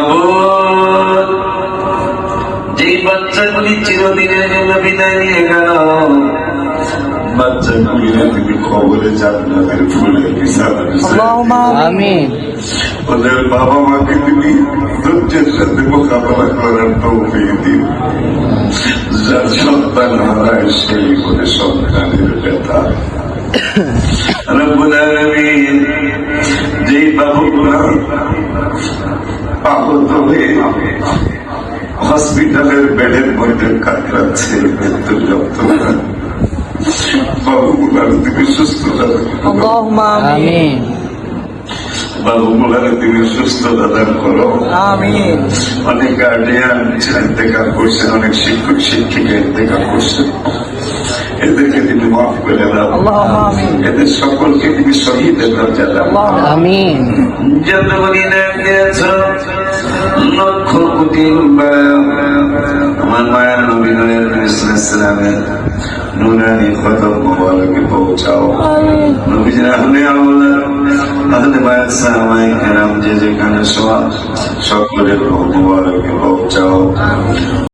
মাবুদ, যেই বাচ্চাগুলি চিরদিনের জন্য বিদায় নিয়ে গেল, বাচ্চাগুলিরা তুমি কবরে জান্নাতের ফুলের বিছানা আমিন। ওদের বাবা মাকে তুমি ধৈর্যের সাথে মোকাবেলা করার তৌফিক দিও। যার সন্তান হারায় সেই করে সন্তানের ব্যথা। রব্বুল আলামিন, যেই বাবুরা আহত হয়ে হসপিটালের বেডের মধ্যে কাতরাচ্ছে মৃত্যুর যন্ত্রণা, বাবুগুলার তুমি সুস্থতা আমিন। বাবুগুলার তুমি সুস্থতা দান করো। আমিন। অনেক গার্ডিয়ান ইন্তেকাল করছেন, অনেক শিক্ষক শিক্ষিকা ইন্তেকাল করছেন, এদেরকে তুমি মাফ করে দাও। এদের সকলকে তুমি শহীদের দরজা দাও। আমিন। যতগুলি নাম দিয়েছ লক্ষ কোটি আমার মায়ের নবী নূরের ইসলামের নুরানি খতম মোবারকে পৌঁছাও। নবীজির আহলে আওলাদ আহলে বায়াত সাহাবায়ে কেরাম যে যেখানে সকলের মোবারকে পৌঁছাও।